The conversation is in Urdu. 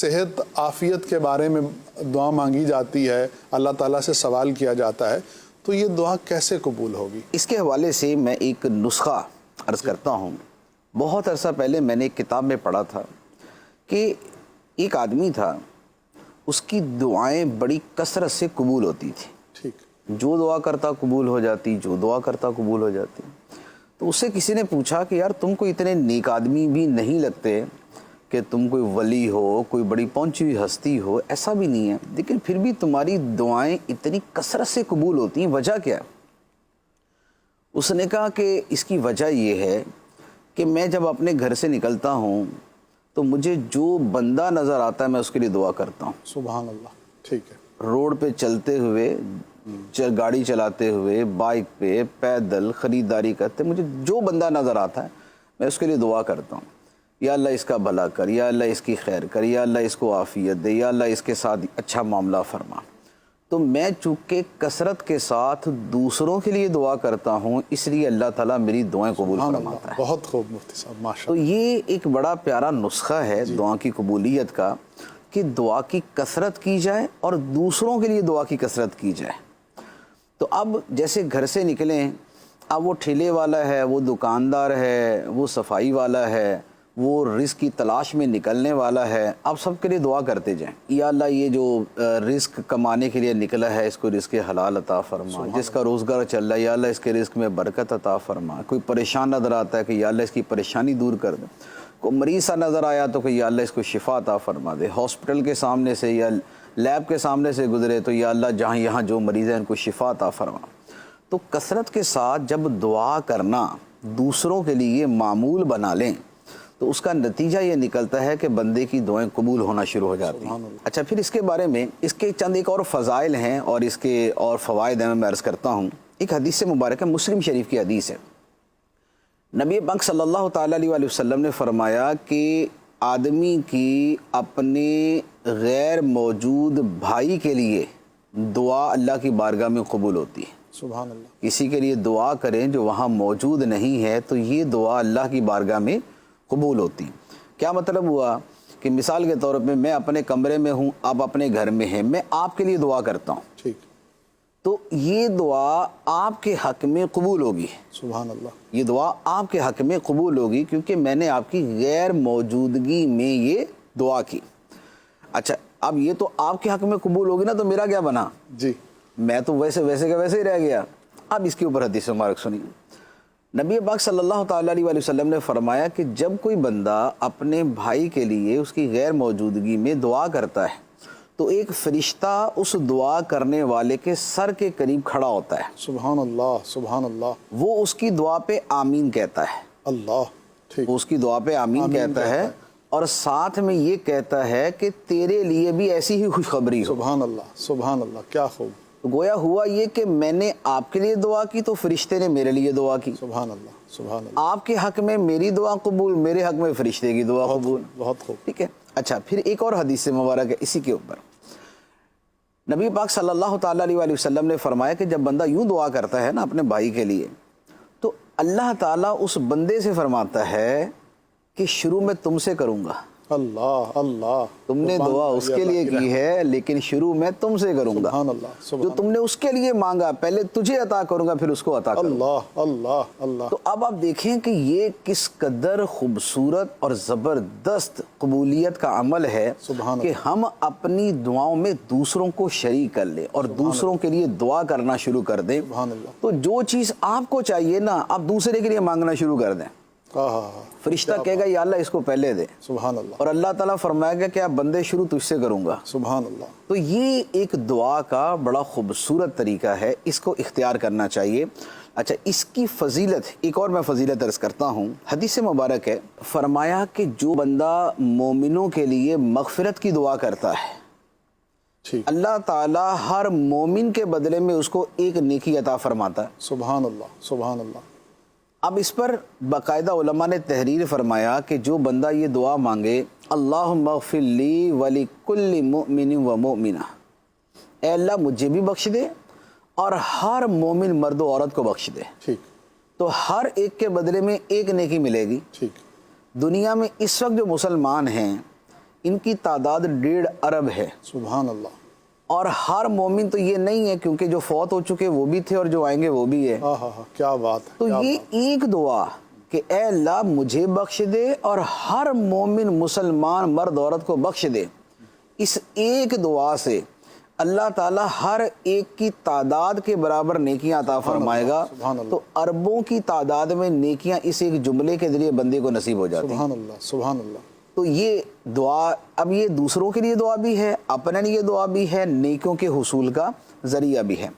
صحت عافیت کے بارے میں دعا مانگی جاتی ہے، اللہ تعالیٰ سے سوال کیا جاتا ہے، تو یہ دعا کیسے قبول ہوگی؟ اس کے حوالے سے میں ایک نسخہ عرض کرتا ہوں۔ بہت عرصہ پہلے میں نے ایک کتاب میں پڑھا تھا کہ ایک آدمی تھا، اس کی دعائیں بڑی کثرت سے قبول ہوتی تھی۔ ٹھیک، جو دعا کرتا قبول ہو جاتی، جو دعا کرتا قبول ہو جاتی۔ تو اس سے کسی نے پوچھا کہ یار تم کو اتنے نیک آدمی بھی نہیں لگتے کہ تم کوئی ولی ہو، کوئی بڑی پہنچی ہوئی ہستی ہو، ایسا بھی نہیں ہے، لیکن پھر بھی تمہاری دعائیں اتنی کثرت سے قبول ہوتی ہیں، وجہ کیا ہے؟ اس نے کہا کہ اس کی وجہ یہ ہے کہ میں جب اپنے گھر سے نکلتا ہوں تو مجھے جو بندہ نظر آتا ہے میں اس کے لیے دعا کرتا ہوں۔ سبحان اللہ، ٹھیک ہے۔ روڈ پہ چلتے ہوئے، گاڑی چلاتے ہوئے، بائک پہ، پیدل، خریداری کرتے، مجھے جو بندہ نظر آتا ہے میں اس کے لیے دعا کرتا ہوں، یا اللہ اس کا بھلا کر، یا اللہ اس کی خیر کر، یا اللہ اس کو عافیت دے، یا اللہ اس کے ساتھ اچھا معاملہ فرما۔ تو میں چونکہ کثرت کے ساتھ دوسروں کے لیے دعا کرتا ہوں، اس لیے اللہ تعالیٰ میری دعائیں قبول فرماتا ہے۔ بہت خوب مفتی صاحب، ماشاء تو یہ ایک بڑا پیارا نسخہ ہے دعا کی قبولیت کا، کہ دعا کی کثرت کی جائے اور دوسروں کے لیے دعا کی کثرت کی جائے۔ تو اب جیسے گھر سے نکلیں، اب وہ ٹھیلے والا ہے، وہ دکاندار ہے، وہ صفائی والا ہے، وہ رزق کی تلاش میں نکلنے والا ہے، اب سب کے لیے دعا کرتے جائیں، یا اللہ یہ جو رزق کمانے کے لیے نکلا ہے اس کو رزق حلال عطا فرما، جس کا روزگار چل رہا ہے یا اللہ اس کے رزق میں برکت عطا فرما، کوئی پریشان نظر آتا ہے کہ یا اللہ اس کی پریشانی دور کر دے، کوئی مریض سا نظر آیا تو کہ یا اللہ اس کو شفا عطا فرما دے، ہاسپٹل کے سامنے سے یا لیب کے سامنے سے گزرے تو یا اللہ جہاں یہاں جو مریض ہیں ان کو شفا عطا فرما۔ تو کثرت کے ساتھ جب دعا کرنا دوسروں کے لیے معمول بنا لیں تو اس کا نتیجہ یہ نکلتا ہے کہ بندے کی دعائیں قبول ہونا شروع ہو جاتی ہیں۔ اچھا، پھر اس کے بارے میں اس کے چند ایک اور فضائل ہیں اور اس کے اور فوائد ہیں، میں عرض کرتا ہوں۔ ایک حدیث مبارک ہے، مسلم شریف کی حدیث ہے، نبی پاک صلی اللہ تعالیٰ علیہ وسلم نے فرمایا کہ آدمی کی اپنے غیر موجود بھائی کے لیے دعا اللہ کی بارگاہ میں قبول ہوتی ہے۔ سبحان اللہ۔ کسی کے لیے دعا کریں جو وہاں موجود نہیں ہے تو یہ دعا اللہ کی بارگاہ میں قبول ہوتی۔ کیا مطلب ہوا کہ مثال کے طور پہ میں اپنے کمرے میں ہوں، آپ اپنے گھر میں ہیں، میں آپ کے لیے دعا کرتا ہوں، ٹھیک، تو یہ دعا آپ کے حق میں قبول ہوگی۔ سبحان اللہ۔ یہ دعا آپ کے حق میں قبول ہوگی کیونکہ میں نے آپ کی غیر موجودگی میں یہ دعا کی۔ اچھا، اب یہ تو آپ کے حق میں قبول ہوگی نا، تو میرا کیا بنا؟ جی، میں تو ویسے کا ویسے ہی رہ گیا۔ اب اس کے اوپر حدیث مبارک سنیے۔ نبی پاک صلی اللہ تعالیٰ علیہ وسلم نے فرمایا کہ جب کوئی بندہ اپنے بھائی کے لیے اس کی غیر موجودگی میں دعا کرتا ہے تو ایک فرشتہ اس دعا کرنے والے کے سر کے قریب کھڑا ہوتا ہے، سبحان اللہ، سبحان اللہ۔ وہ اس کی دعا پہ آمین کہتا ہے، اللہ، ٹھیک، وہ اس کی دعا پہ آمین کہتا ہے اور ساتھ میں یہ کہتا ہے کہ تیرے لیے بھی ایسی ہی خوشخبری ہو۔ سبحان اللہ، سبحان اللہ، کیا خوب۔ تو گویا ہوا یہ کہ میں نے آپ کے لیے دعا کی تو فرشتے نے میرے لیے دعا کی، سبحان اللہ، سبحان اللہ، آپ کے حق میں میری دعا قبول، میرے حق میں فرشتے کی دعا قبول۔ بہت خوب۔ ٹھیک ہے۔ اچھا، پھر ایک اور حدیث مبارک ہے اسی کے اوپر، نبی پاک صلی اللہ تعالیٰ علیہ وسلم نے فرمایا کہ جب بندہ یوں دعا کرتا ہے نا اپنے بھائی کے لیے تو اللہ تعالیٰ اس بندے سے فرماتا ہے کہ شروع میں تم سے کروں گا، اللہ، اللہ، تم نے دعا اس کے لیے کی ہے لیکن شروع میں تم سے کروں گا، سبحان اللہ، جو سبحان تم نے اس کے لیے مانگا پہلے تجھے عطا کروں گا پھر اس کو عطا کروں گا۔ اللہ، اللہ، اللہ۔ تو اب آپ دیکھیں کہ یہ کس قدر خوبصورت اور زبردست قبولیت کا عمل ہے سبحان کہ ہم اپنی دعاؤں میں دوسروں کو شریک کر لیں اور دوسروں کے لیے دعا کرنا شروع کر دیں، سبحان اللہ۔ تو جو چیز آپ کو چاہیے نا آپ دوسرے کے لیے مانگنا شروع کر دیں۔ فرشتہ کہے گا یا اللہ اس کو پہلے دے، سبحان اللہ، اور اللہ تعالیٰ فرمائے گا کہ آپ بندے شروع تجھ سے کروں گا۔ سبحان اللہ۔ تو یہ ایک دعا کا بڑا خوبصورت طریقہ ہے، اس کو اختیار کرنا چاہیے۔ اچھا، اس کی فضیلت ایک اور میں فضیلت عرض کرتا ہوں، حدیث مبارک ہے، فرمایا کہ جو بندہ مومنوں کے لیے مغفرت کی دعا کرتا ہے ٹھیک، اللہ تعالیٰ ہر مومن کے بدلے میں اس کو ایک نیکی عطا فرماتا ہے۔ سبحان اللہ، سبحان اللہ۔ اب اس پر باقاعدہ علماء نے تحریر فرمایا کہ جو بندہ یہ دعا مانگے، اللہم اغفر لی ولکل مؤمن و مؤمنہ، اے اللہ مجھے بھی بخش دے اور ہر مومن مرد و عورت کو بخش دے، ٹھیک، تو ہر ایک کے بدلے میں ایک نیکی ملے گی۔ ٹھیک، دنیا میں اس وقت جو مسلمان ہیں ان کی تعداد 1.5 ارب ہے. سبحان اللہ. اور ہر مومن تو یہ نہیں ہے، کیونکہ جو فوت ہو چکے وہ بھی تھے اور جو آئیں گے وہ بھی ہے. کیا بات ہے. تو یہ ایک دعا کہ اے اللہ مجھے بخش دے اور ہر مومن مسلمان مرد عورت کو بخش دے، اس ایک دعا سے اللہ تعالیٰ ہر ایک کی تعداد کے برابر نیکیاں عطا فرمائے گا. تو اربوں کی تعداد میں نیکیاں اس ایک جملے کے ذریعے بندے کو نصیب ہو جاتی ہیں. سبحان اللہ. سبحان اللہ. تو یہ دعا، اب یہ دوسروں کے لیے دعا بھی ہے، اپنے لیے دعا بھی ہے، نیکیوں کے حصول کا ذریعہ بھی ہے.